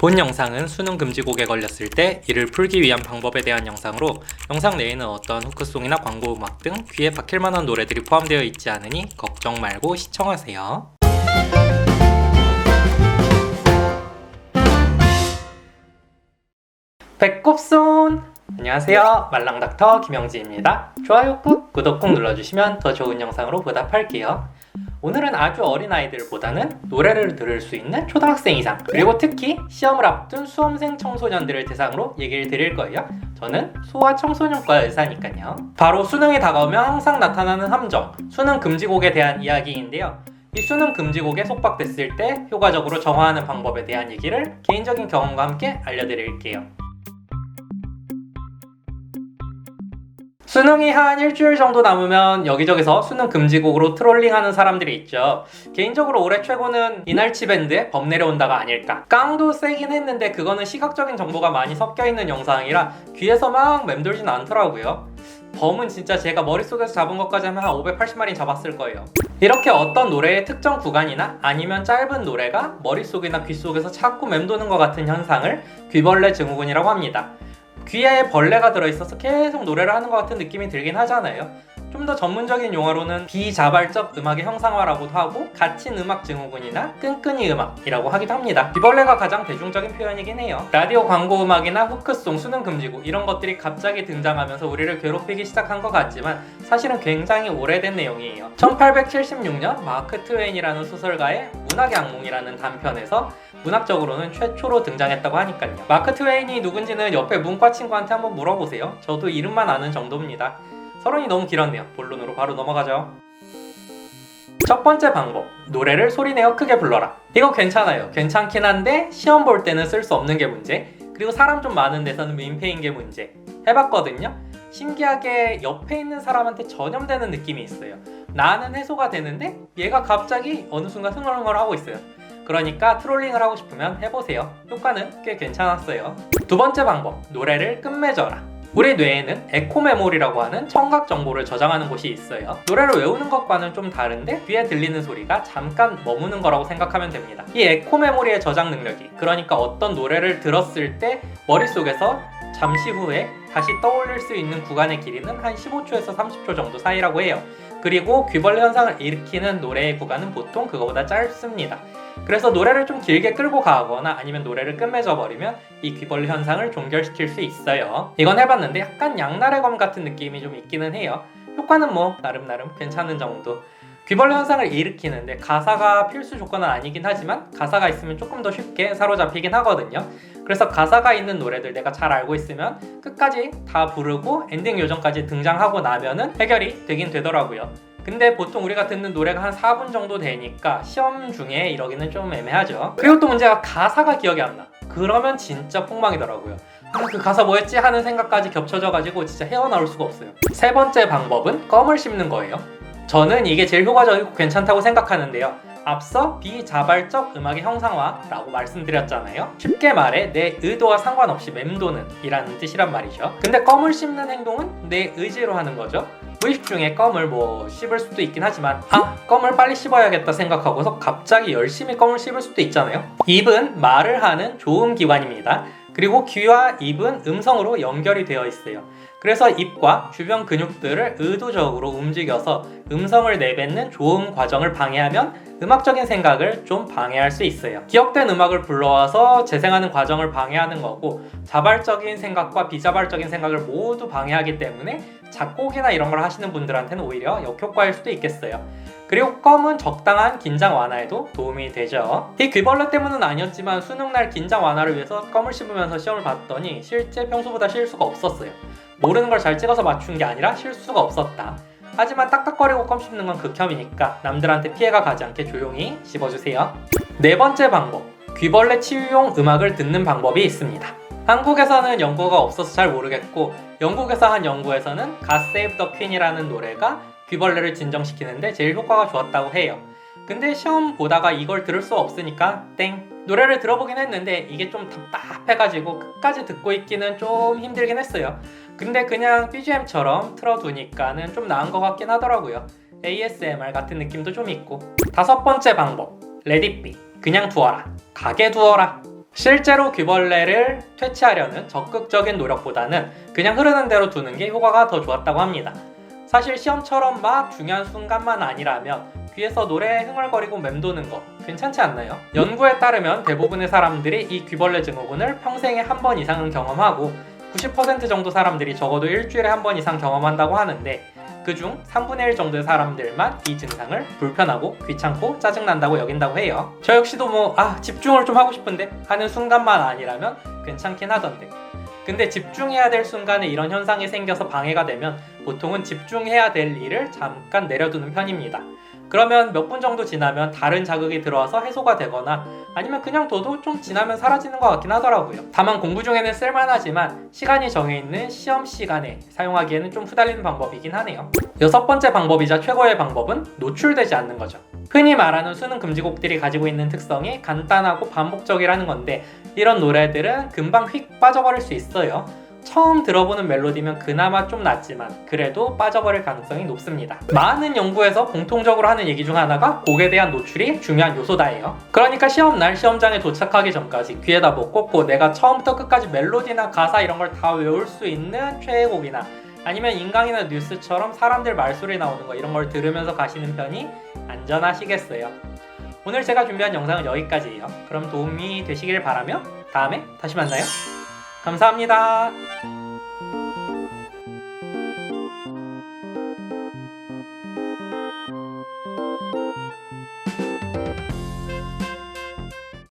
본 영상은 수능 금지곡에 걸렸을 때 이를 풀기 위한 방법에 대한 영상으로 영상 내에는 어떤 후크송이나 광고 음악 등 귀에 박힐 만한 노래들이 포함되어 있지 않으니 걱정 말고 시청하세요. 배꼽손! 안녕하세요. 말랑닥터 김영지입니다. 좋아요 꾹, 구독 꾹 눌러주시면 더 좋은 영상으로 보답할게요. 오늘은 아주 어린 아이들보다는 노래를 들을 수 있는 초등학생 이상, 그리고 특히 시험을 앞둔 수험생 청소년들을 대상으로 얘기를 드릴 거예요. 저는 소아청소년과 의사니까요. 바로 수능이 다가오면 항상 나타나는 함정, 수능 금지곡에 대한 이야기인데요. 이 수능 금지곡에 속박됐을 때 효과적으로 정화하는 방법에 대한 얘기를 개인적인 경험과 함께 알려드릴게요. 수능이 한 일주일 정도 남으면 여기저기서 수능 금지곡으로 트롤링하는 사람들이 있죠. 개인적으로 올해 최고는 이날치 밴드의 범 내려온다가 아닐까. 깡도 세긴 했는데 그거는 시각적인 정보가 많이 섞여있는 영상이라 귀에서 막 맴돌진 않더라고요. 범은 진짜 제가 머릿속에서 잡은 것까지 하면 한 580마리 잡았을 거예요. 이렇게 어떤 노래의 특정 구간이나 아니면 짧은 노래가 머릿속이나 귓속에서 자꾸 맴도는 것 같은 현상을 귀벌레 증후군이라고 합니다. 귀에 벌레가 들어있어서 계속 노래를 하는 것 같은 느낌이 들긴 하잖아요. 좀 더 전문적인 용어로는 비자발적 음악의 형상화라고도 하고 갇힌 음악 증후군이나 끈끈이 음악이라고 하기도 합니다. 귀벌레가 가장 대중적인 표현이긴 해요. 라디오 광고 음악이나 후크송, 수능 금지곡 이런 것들이 갑자기 등장하면서 우리를 괴롭히기 시작한 것 같지만 사실은 굉장히 오래된 내용이에요. 1876년 마크 트웨인이라는 소설가의 문학의 악몽이라는 단편에서 문학적으로는 최초로 등장했다고 하니까요. 마크 트웨인이 누군지는 옆에 문과 친구한테 한번 물어보세요. 저도 이름만 아는 정도입니다. 서론이 너무 길었네요. 본론으로 바로 넘어가죠. 첫 번째 방법, 노래를 소리내어 크게 불러라. 이거 괜찮아요. 괜찮긴 한데 시험 볼 때는 쓸 수 없는 게 문제, 그리고 사람 좀 많은 데서는 민폐인 게 문제. 해봤거든요. 신기하게 옆에 있는 사람한테 전염되는 느낌이 있어요. 나는 해소가 되는데 얘가 갑자기 어느 순간 흥얼흥얼 하고 있어요. 그러니까 트롤링을 하고 싶으면 해보세요. 효과는 꽤 괜찮았어요. 두 번째 방법, 노래를 끝맺어라. 우리 뇌에는 에코 메모리라고 하는 청각 정보를 저장하는 곳이 있어요. 노래를 외우는 것과는 좀 다른데 귀에 들리는 소리가 잠깐 머무는 거라고 생각하면 됩니다. 이 에코 메모리의 저장 능력이, 그러니까 어떤 노래를 들었을 때 머릿속에서 잠시 후에 다시 떠올릴 수 있는 구간의 길이는 한 15초에서 30초 정도 사이라고 해요. 그리고 귀벌레 현상을 일으키는 노래의 구간은 보통 그거보다 짧습니다. 그래서 노래를 좀 길게 끌고 가거나 아니면 노래를 끝맺어 버리면 이 귀벌레 현상을 종결시킬 수 있어요. 이건 해봤는데 약간 양날의 검 같은 느낌이 좀 있기는 해요. 효과는 뭐 나름 괜찮은 정도. 귀벌레 현상을 일으키는데 가사가 필수 조건은 아니긴 하지만 가사가 있으면 조금 더 쉽게 사로잡히긴 하거든요. 그래서 가사가 있는 노래들 내가 잘 알고 있으면 끝까지 다 부르고 엔딩 요정까지 등장하고 나면은 해결이 되긴 되더라고요. 근데 보통 우리가 듣는 노래가 한 4분 정도 되니까 시험 중에 이러기는 좀 애매하죠. 그리고 또 문제가 가사가 기억이 안 나. 그러면 진짜 폭망이더라고요. 그 가사 뭐였지? 하는 생각까지 겹쳐져가지고 진짜 헤어나올 수가 없어요. 세 번째 방법은 껌을 씹는 거예요. 저는 이게 제일 효과적이고 괜찮다고 생각하는데요. 앞서 비자발적 음악의 형상화라고 말씀드렸잖아요. 쉽게 말해 내 의도와 상관없이 맴도는 이라는 뜻이란 말이죠. 근데 껌을 씹는 행동은 내 의지로 하는 거죠. 무의식 중에 껌을 씹을 수도 있긴 하지만 껌을 빨리 씹어야겠다 생각하고서 갑자기 열심히 껌을 씹을 수도 있잖아요. 입은 말을 하는 조음기관입니다. 그리고 귀와 입은 음성으로 연결이 되어 있어요. 그래서 입과 주변 근육들을 의도적으로 움직여서 음성을 내뱉는 조음 과정을 방해하면 음악적인 생각을 좀 방해할 수 있어요. 기억된 음악을 불러와서 재생하는 과정을 방해하는 거고, 자발적인 생각과 비자발적인 생각을 모두 방해하기 때문에 작곡이나 이런 걸 하시는 분들한테는 오히려 역효과일 수도 있겠어요. 그리고 껌은 적당한 긴장 완화에도 도움이 되죠. 이 귀벌레 때문은 아니었지만 수능날 긴장 완화를 위해서 껌을 씹으면서 시험을 봤더니 실제 평소보다 실수가 없었어요. 모르는 걸 잘 찍어서 맞춘 게 아니라 실수가 없었다. 하지만 딱딱거리고 껌 씹는 건 극혐이니까 남들한테 피해가 가지 않게 조용히 씹어주세요. 네 번째 방법, 귀벌레 치유용 음악을 듣는 방법이 있습니다. 한국에서는 연구가 없어서 잘 모르겠고 영국에서 한 연구에서는 God Save the Queen이라는 노래가 귀벌레를 진정시키는데 제일 효과가 좋았다고 해요. 근데 시험 보다가 이걸 들을 수 없으니까 땡! 노래를 들어보긴 했는데 이게 좀 답답해가지고 끝까지 듣고 있기는 좀 힘들긴 했어요. 근데 그냥 BGM처럼 틀어두니까는 좀 나은 것 같긴 하더라고요. ASMR 같은 느낌도 좀 있고. 다섯 번째 방법, Let it be. 그냥 두어라. 가게 두어라. 실제로 귀벌레를 퇴치하려는 적극적인 노력보다는 그냥 흐르는 대로 두는 게 효과가 더 좋았다고 합니다. 사실 시험처럼 막 중요한 순간만 아니라면 귀에서 노래 흥얼거리고 맴도는 거 괜찮지 않나요? 연구에 따르면 대부분의 사람들이 이 귀벌레 증후군을 평생에 한 번 이상은 경험하고 90% 정도 사람들이 적어도 일주일에 한 번 이상 경험한다고 하는데 그중 3분의 1 정도의 사람들만 이 증상을 불편하고 귀찮고 짜증난다고 여긴다고 해요. 저 역시도 집중을 좀 하고 싶은데 하는 순간만 아니라면 괜찮긴 하던데, 근데 집중해야 될 순간에 이런 현상이 생겨서 방해가 되면 보통은 집중해야 될 일을 잠깐 내려두는 편입니다. 그러면 몇 분 정도 지나면 다른 자극이 들어와서 해소가 되거나 아니면 그냥 둬도 좀 지나면 사라지는 것 같긴 하더라고요. 다만 공부 중에는 쓸만하지만 시간이 정해있는 시험 시간에 사용하기에는 좀 후달리는 방법이긴 하네요. 6번째 방법이자 최고의 방법은 노출되지 않는 거죠. 흔히 말하는 수능 금지곡들이 가지고 있는 특성이 간단하고 반복적이라는 건데 이런 노래들은 금방 휙 빠져버릴 수 있어요. 처음 들어보는 멜로디면 그나마 좀 낫지만 그래도 빠져버릴 가능성이 높습니다. 많은 연구에서 공통적으로 하는 얘기 중 하나가 곡에 대한 노출이 중요한 요소다예요. 그러니까 시험날 시험장에 도착하기 전까지 귀에다 뭐 꽂고 내가 처음부터 끝까지 멜로디나 가사 이런 걸 다 외울 수 있는 최애곡이나 아니면 인강이나 뉴스처럼 사람들 말소리 나오는 거 이런 걸 들으면서 가시는 편이 안전하시겠어요. 오늘 제가 준비한 영상은 여기까지예요. 그럼 도움이 되시길 바라며 다음에 다시 만나요. 감사합니다.